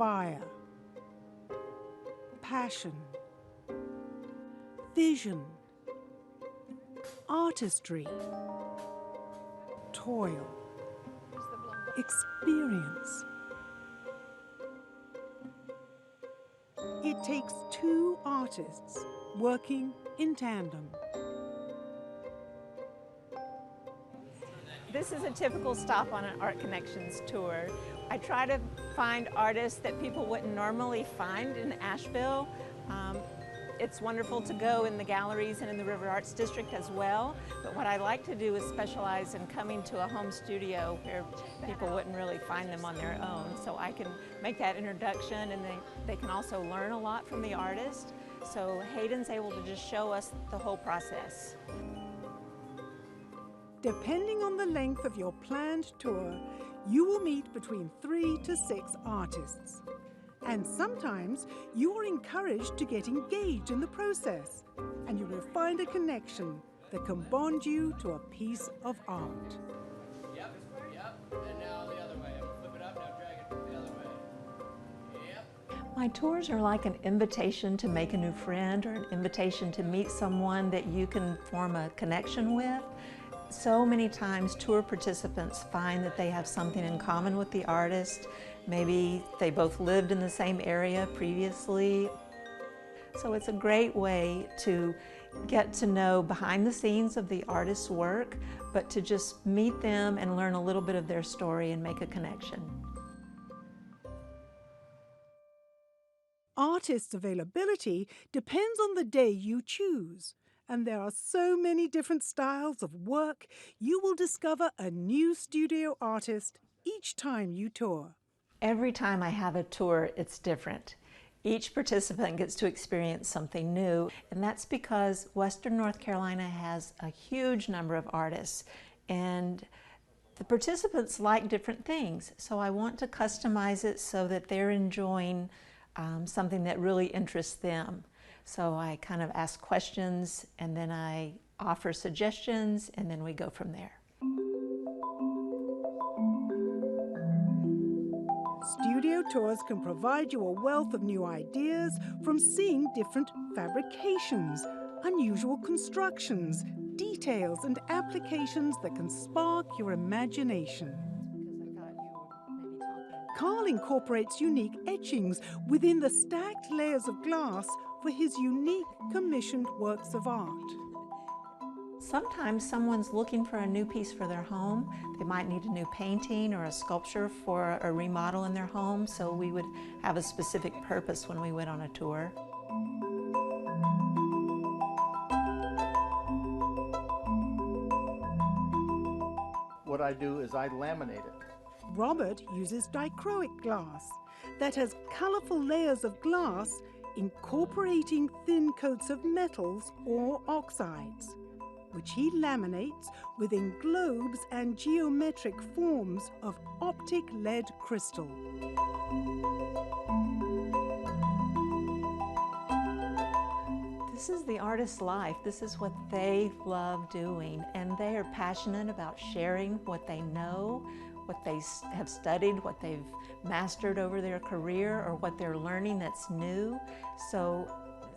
fire, passion, vision, artistry, toil, experience. It takes two artists working in tandem. This is a typical stop on an Art Connections tour. I try to find artists that people wouldn't normally find in Asheville. It's wonderful to go in the galleries and in the River Arts District as well, but what I like to do is specialize in coming to a home studio where people wouldn't really find them on their own. So I can make that introduction, and they can also learn a lot from the artist. So Hayden's able to just show us the whole process. Depending on the length of your planned tour, you will meet between 3 to 6 artists. And sometimes you are encouraged to get engaged in the process, and you will find a connection that can bond you to a piece of art. Yep, and now the other way. Flip it up, now drag it the other way. Yep. My tours are like an invitation to make a new friend or an invitation to meet someone that you can form a connection with. So many times tour participants find that they have something in common with the artist. Maybe they both lived in the same area previously. So it's a great way to get to know behind the scenes of the artist's work, but to just meet them and learn a little bit of their story and make a connection. Artists' availability depends on the day you choose. And there are so many different styles of work, you will discover a new studio artist each time you tour. Every time I have a tour, it's different. Each participant gets to experience something new, and that's because Western North Carolina has a huge number of artists, and the participants like different things. So I want to customize it so that they're enjoying something that really interests them. So I kind of ask questions, and then I offer suggestions, and then we go from there. Studio tours can provide you a wealth of new ideas from seeing different fabrications, unusual constructions, details and applications that can spark your imagination. Carl incorporates unique etchings within the stacked layers of glass for his unique commissioned works of art. Sometimes someone's looking for a new piece for their home. They might need a new painting or a sculpture for a remodel in their home, so we would have a specific purpose when we went on a tour. What I do is I laminate it. Robert uses dichroic glass that has colorful layers of glass incorporating thin coats of metals or oxides, which he laminates within globes and geometric forms of optic lead crystal. This is the artist's life. This is what they love doing, and they are passionate about sharing what they know, what they have studied, what they've mastered over their career, or what they're learning that's new. So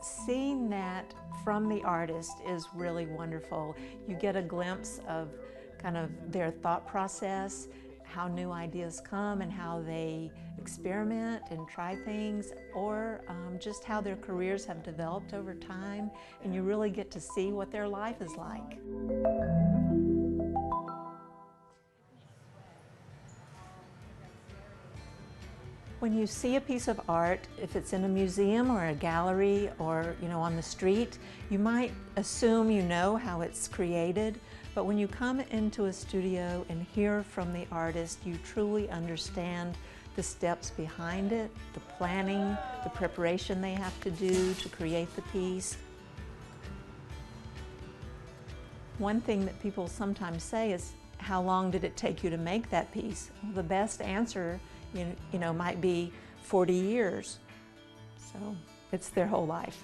seeing that from the artist is really wonderful. You get a glimpse of kind of their thought process, how new ideas come and how they experiment and try things, or just how their careers have developed over time, and you really get to see what their life is like. When you see a piece of art, if it's in a museum or a gallery or on the street, you might assume you know how it's created, but when you come into a studio and hear from the artist, you truly understand the steps behind it, the planning, the preparation they have to do to create the piece. One thing that people sometimes say is, how long did it take you to make that piece? Well, the best answer might be 40 years. So it's their whole life.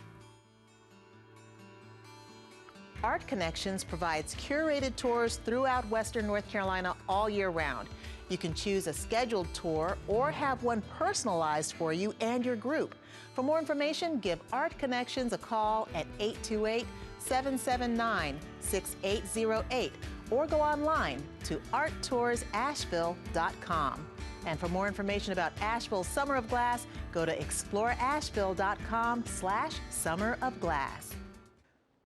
Art Connections provides curated tours throughout Western North Carolina all year round. You can choose a scheduled tour or have one personalized for you and your group. For more information, give Art Connections a call at 828-779-6808 or go online to arttoursasheville.com. And for more information about Asheville's Summer of Glass, go to exploreasheville.com/Summer of Glass.